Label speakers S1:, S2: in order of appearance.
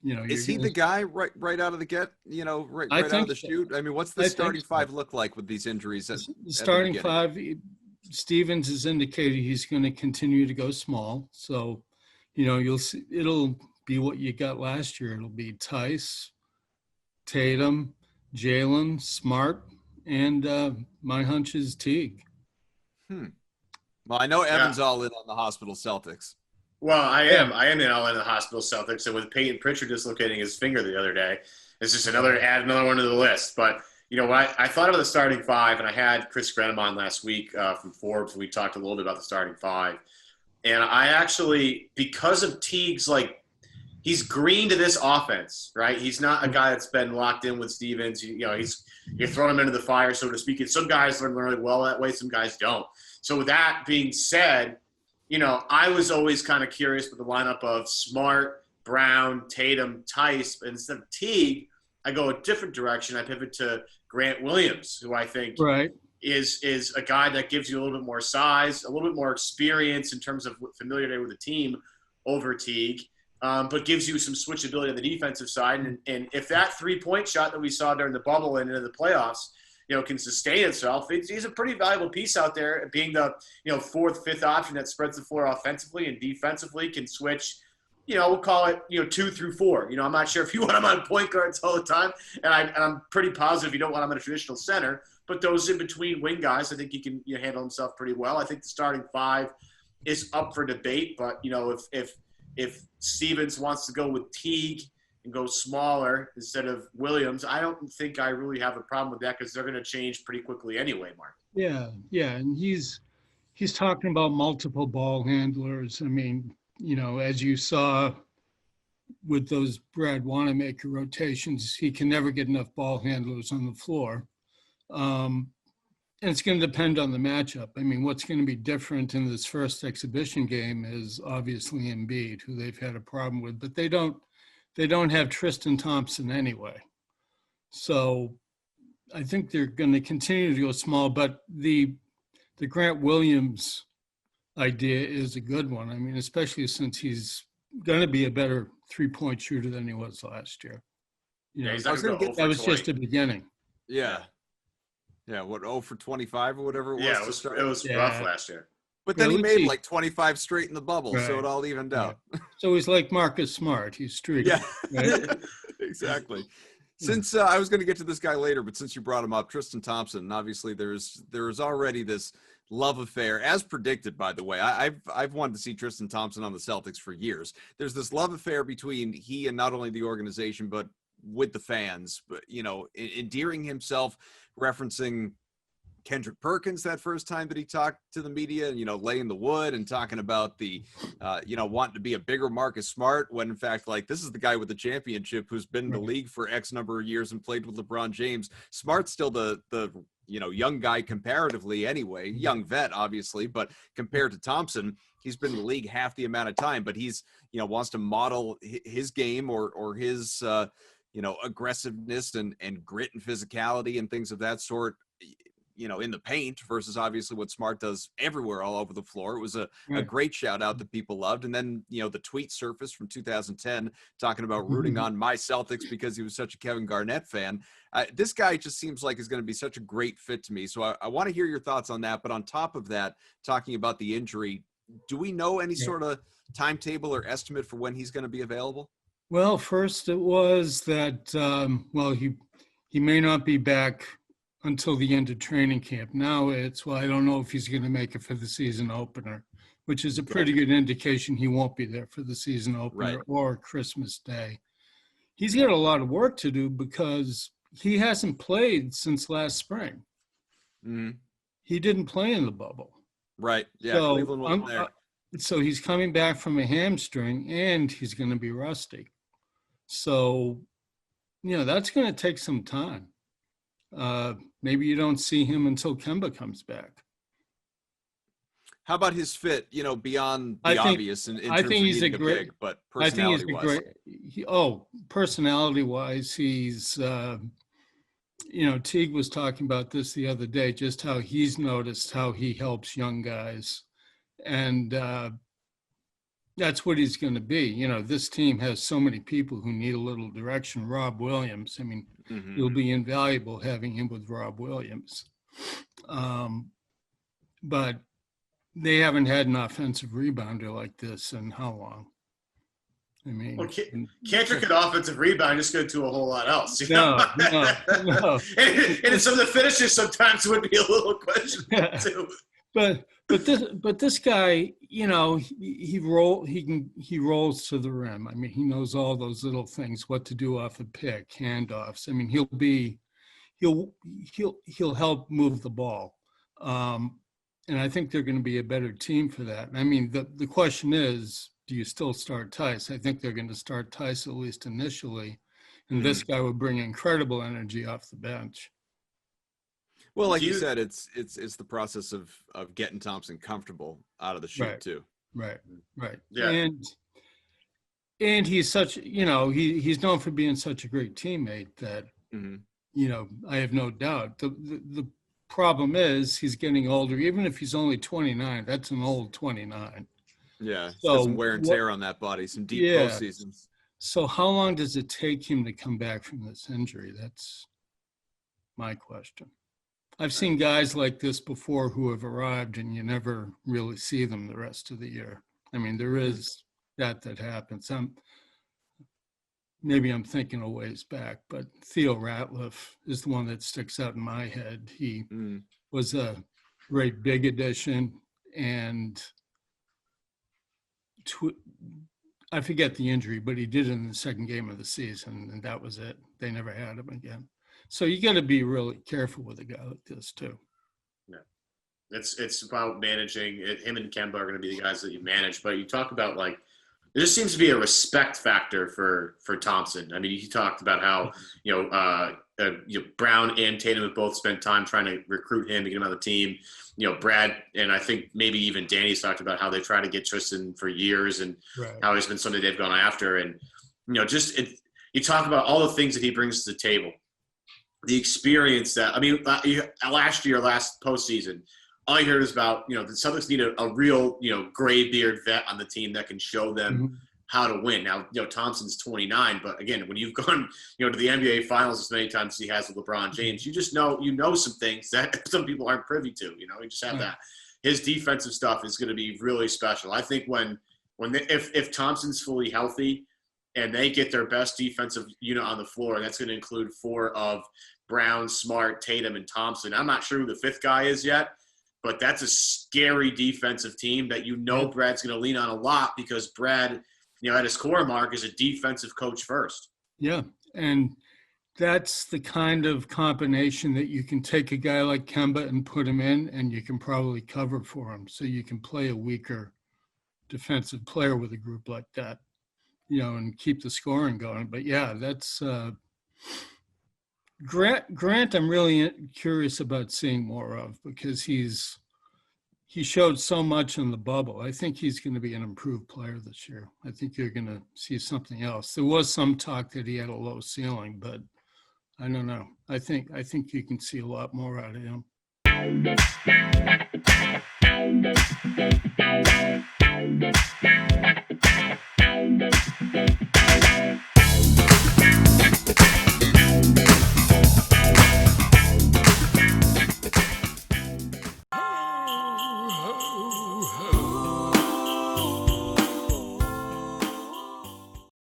S1: Is he the guy right out of the get?
S2: I
S1: Right out of
S2: think
S1: the
S2: so.
S1: chute. I mean, what's the
S2: I
S1: starting
S2: think so.
S1: five look like with these injuries
S2: The
S1: at the
S2: starting
S1: beginning?
S2: five, Stevens has indicated he's going to continue to go small. So, you'll see it'll be what you got last year. It'll be Tice, Tatum, Jalen, Smart, and my hunch is Teague.
S1: Well, I know
S3: Yeah.
S1: Evan's all in on the hospital Celtics.
S3: Well, I am in all in the hospital Celtics, and with Peyton Pritchard dislocating his finger the other day, it's just another one to the list. But what I thought about the starting five, and I had Chris Grenham on last week from Forbes. We talked a little bit about the starting five, and I actually, because of Teague's he's green to this offense, right? He's not a guy that's been locked in with Stevens. You're throwing him into the fire, so to speak. And some guys learn really well that way, some guys don't. So with that being said, I was always kind of curious with the lineup of Smart, Brown, Tatum, Tice. But instead of Teague, I go a different direction. I pivot to Grant Williams, who I think is a guy that gives you a little bit more size, a little bit more experience in terms of familiarity with the team over Teague, but gives you some switchability on the defensive side. And if that three-point shot that we saw during the bubble and into the playoffs, can sustain itself, he's a pretty valuable piece out there, being the fourth, fifth option that spreads the floor offensively and defensively, can switch. We'll call it 2 through 4. I'm not sure if you want him on point guards all the time, and I'm pretty positive you don't want him on a traditional center. But those in between wing guys, I think he can handle himself pretty well. I think the starting five is up for debate, but if Stevens wants to go with Teague and go smaller instead of Williams, I don't think I really have a problem with that, because they're going to change pretty quickly anyway, Mark.
S2: Yeah, and he's talking about multiple ball handlers. I mean, as you saw with those Brad Wanamaker rotations, he can never get enough ball handlers on the floor. And it's going to depend on the matchup. I mean, what's going to be different in this first exhibition game is obviously Embiid, who they've had a problem with, but they don't have Tristan Thompson anyway. So I think they're going to continue to go small, but the Grant Williams idea is a good one. I mean, especially since he's going to be a better three-point shooter than he was last year.
S3: He's not going to go
S2: that was just the beginning.
S1: Yeah. Yeah, 0 for 25 or whatever it was.
S3: Yeah, it was rough last year.
S1: But then he made like 25 straight in the bubble, so it all evened out.
S2: So he's like Marcus Smart. He's streaky.
S1: Yeah,
S2: right?
S1: Exactly. Since I was going to get to this guy later, but since you brought him up, Tristan Thompson, and obviously there's already this love affair, as predicted, by the way. I've wanted to see Tristan Thompson on the Celtics for years. There's this love affair between he and not only the organization, but with the fans, but, endearing himself, referencing Kendrick Perkins that first time that he talked to the media, laying the wood and talking about the, wanting to be a bigger Marcus Smart, when in fact, this is the guy with the championship who's been in the league for X number of years and played with LeBron James. Smart's still the young guy comparatively anyway, young vet, obviously, but compared to Thompson, he's been in the league half the amount of time, but he's, wants to model his game or his, aggressiveness and grit and physicality and things of that sort, in the paint, versus obviously what Smart does everywhere all over the floor. It was a great shout out that people loved. And then, the tweet surfaced from 2010 talking about rooting on my Celtics because he was such a Kevin Garnett fan. This guy just seems like is going to be such a great fit to me. So I want to hear your thoughts on that. But on top of that, talking about the injury, do we know any sort of timetable or estimate for when he's going to be available?
S2: Well, first it was that, he may not be back until the end of training camp. Now it's, I don't know if he's going to make it for the season opener, which is a pretty good indication he won't be there for the season opener or Christmas Day. He's got a lot of work to do because he hasn't played since last spring.
S1: Mm-hmm.
S2: He didn't play in the bubble.
S1: Right. Yeah.
S2: So,
S1: Cleveland wasn't there.
S2: So he's coming back from a hamstring and he's going to be rusty. So, that's going to take some time. Maybe you don't see him until Kemba comes back.
S1: How about his fit, beyond the obvious in terms of he's a great, big, but personality-wise?
S2: Personality-wise, he's, Teague was talking about this the other day, just how he's noticed how he helps young guys. And That's what he's going to be. You know, this team has so many people who need a little direction. Rob Williams, I mean, it'll be invaluable having him with Rob Williams. But they haven't had an offensive rebounder like this in how long? I mean,
S3: well, Cantor could offensive rebound, just go do a whole lot else. You
S2: no,
S3: know?
S2: no.
S3: and some of the finishes sometimes would be a little questionable too.
S2: But this guy, you know, he rolls to the rim. I mean, he knows all those little things, what to do off a pick, handoffs. I mean, he'll help move the ball. And I think they're going to be a better team for that. I mean, the question is, do you still start Tice? I think they're going to start Tice at least initially. And this guy would bring incredible energy off the bench.
S1: Well, like you said, it's the process of getting Thompson comfortable out of the chute too.
S2: Right.
S3: Yeah.
S2: And he's such, you know, he's known for being such a great teammate that, you know, I have no doubt. The problem is he's getting older. Even if he's only 29, that's an old 29.
S1: Yeah, so some wear and tear on that body, some deep postseasons.
S2: So how long does it take him to come back from this injury? That's my question. I've seen guys like this before who have arrived and you never really see them the rest of the year. I mean, there is that happens. Maybe I'm thinking a ways back, but Theo Ratliff is the one that sticks out in my head. He was a great big addition, and I forget the injury, but he did it in the second game of the season, and that was it. They never had him again. So you got to be really careful with a guy like this too.
S3: Yeah, it's about managing it. Him and Kemba are going to be the guys that you manage. But you talk about, like, there just seems to be a respect factor for Thompson. I mean, he talked about how Brown and Tatum have both spent time trying to recruit him to get him on the team. You know, Brad and I think maybe even Danny's talked about how they try to get Tristan for years and how he's been somebody they've gone after. And you know, you talk about all the things that he brings to the table. The experience that, I mean, last postseason, all I heard is about, you know, the Celtics need a real, you know, gray beard vet on the team that can show them how to win. Now, you know, Thompson's 29, but again, when you've gone, you know, to the NBA Finals as many times as he has with LeBron James, you just know, some things that some people aren't privy to. You know, you just have that. His defensive stuff is going to be really special. I think if Thompson's fully healthy, and they get their best defensive unit on the floor, and that's going to include four of Brown, Smart, Tatum, and Thompson. I'm not sure who the fifth guy is yet, but that's a scary defensive team that Brad's going to lean on a lot because Brad, you know, at his core, Mark, is a defensive coach first.
S2: Yeah, and that's the kind of combination that you can take a guy like Kemba and put him in, and you can probably cover for him. So you can play a weaker defensive player with a group like that, you know, and keep the scoring going. But yeah, that's Grant. I'm really curious about seeing more of because he showed so much in the bubble. I think he's going to be an improved player this year. I think you're going to see something else. There was some talk that he had a low ceiling, but I don't know. I think you can see a lot more out of him.